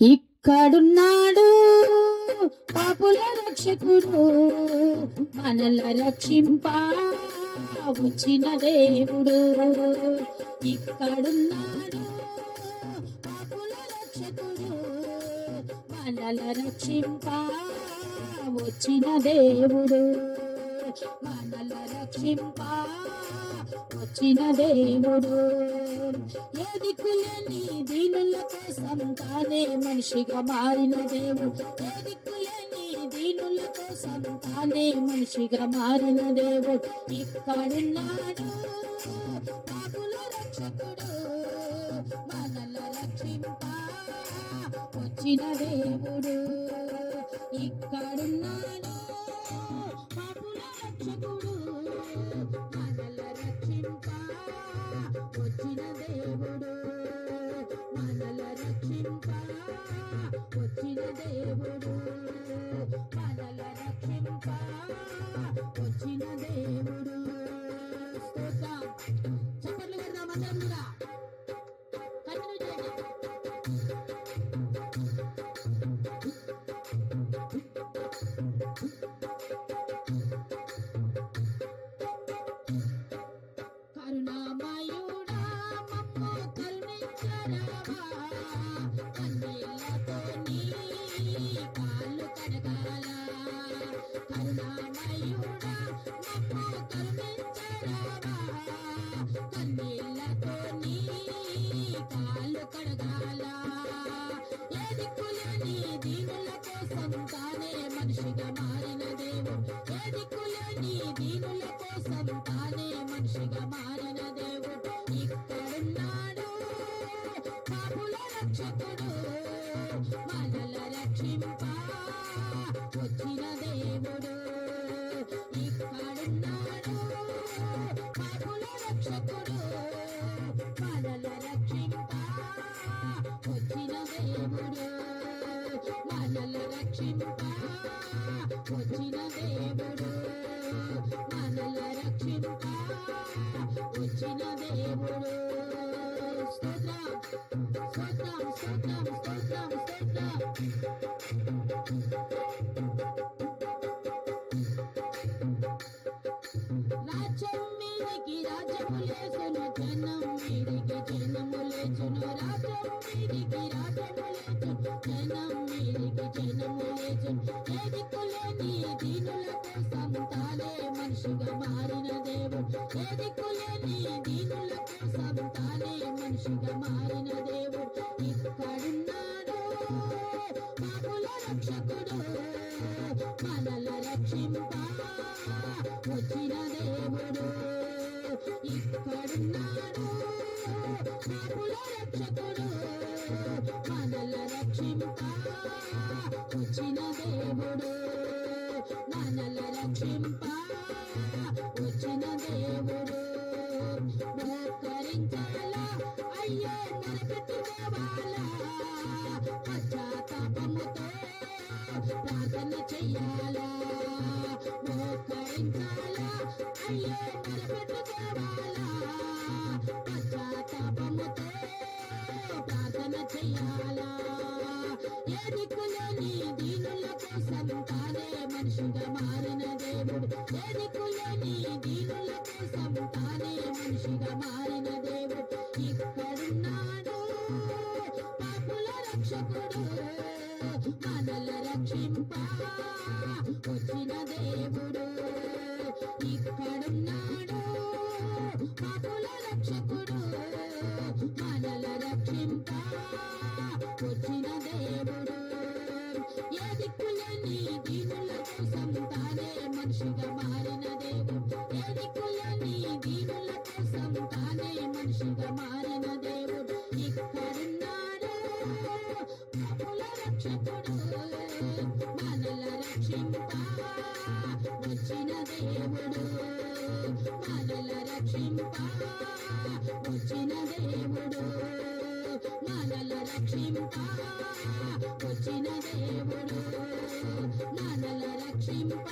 ఇక్కడున్నాడు పాపుల రక్షకుడు, మనల రక్షింప వచ్చిన దేవుడు. ఇక్కడున్నాడు పాపుల రక్షకుడు, మనల రక్షింప వచ్చిన దేవుడు. మనల రక్షింప వచ్చిన దేవుడు. ఏ దిక్కులేని దీనుల కోసం తానే మనిషిగా మారిన దేవుడు. ఏ దిక్కులేని దీనుల కోసం తానే మనిషిగా మారిన దేవుడు. ఇక్కడున్నాడు పాపుల రక్షకుడు, మనల రక్షింప వచ్చిన దేవుడు. ఇక్కడున్నాడు పాపుల రక్షకుడు, మనల రక్షింప వచ్చిన దేవుడు. మనల రక్షింప వచ్చిన దేవుడు. మనల రక్షింప వచ్చిన దేవుడు. స్తోత్రం. చప్పట్లు కొడదాం అందరం కూడా. కంటిన్యూ చేయండి. కరుణామయుడా మమ్ము కరుణించరావా, కన్నీళ్లతో నీ కాళ్ళు కడగాల. కరుణామయుడా మమ్ము కరుణించరావా, కన్నీళ్లతో నీ కాళ్ళు కడగాల. ఏ దిక్కులేని దీనుల కోసం తానే మనిషిగా మారిన దేవుడు. ఏ దిక్కులేని దీనుల కోసం తానే మనిషిగా మారిన దేవుడు. ఇక్కడున్నాడు పాపుల రక్షకుడు, మనల రక్షింప వచ్చిన దేవుడు. ఇక్కడున్నాడు పాపుల రక్షకుడు, మనల రక్షింప వచ్చిన దేవుడు. మనల రక్షింప వచ్చిన దేవుడు. మనల రక్షింప వచ్చిన దేవుడు. స్తోత్రం స్తోత్రం స్తోత్రం స్తోత్రం స్తోత్రం. రాజ్యం మీదికి రాజ్యము లేచును, జనం మీదికి జనము లేచును. రాజ్యం మీదికి రాజ్యము లేచును, జనం మీదికి జనము లేచును. ఏ దిక్కులేని దీనుల కోసం తానే మనిషిగా మారిన దేవుడు. ఏ దిక్కులేని దీనుల కోసం తానే మనిషిగా మారిన దేవుడు. ఇక్కడున్నాడు పాపుల రక్షకుడు, మనల రక్షింప వచ్చిన దేవుడు. ఇక్కడున్నాడు పాపుల రక్షకుడు, మనల రక్షింప వచ్చిన దేవుడు. మనల రక్షింప వచ్చిన దేవుడు. మోకరించాలా, అయ్యో మొరపెట్టుకోవాలా, పశ్చాత్తాపముతో ప్రార్థన చెయ్యాలా. మోకరించాలా, అయ్యో మొరపెట్టుకోవాలా, పశ్చాత్తాపముతో ప్రార్థన చెయ్యాలా. ఏ దిక్కులేని దీనుల కోసం తానే మనిషిగా మారిన దేవుడు. ఏ దిక్కులేని దీనుల కోసం తానే మనిషిగా మారిన దేవుడు. ఇక్కడున్నాడు పాపుల రక్షకుడు, మనల రక్షింప వచ్చిన దేవుడు. ఇక్కడున్నాడు పాపుల రక్షకుడు, మనల రక్షింప వచ్చిన దేవుడు. ఏ దిక్కులేని దీనుల కోసం తానే మనిషిగా మారిన దేవుడు. ఏ దిక్కులేని దీనుల కోసం తానే మనిషిగా మారిన దేవుడు. ఇక్కడున్నాడు పాపుల రక్షకుడు, మనల రక్షింప వచ్చిన దేవుడు. మనల రక్షింప వచ్చిన దేవుడు. మనల రక్షింప వచ్చిన దేవుడు. మనల రక్షింప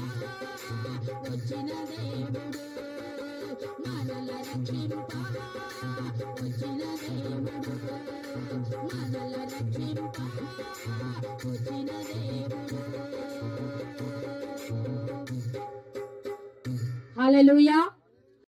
హల్లెలూయా.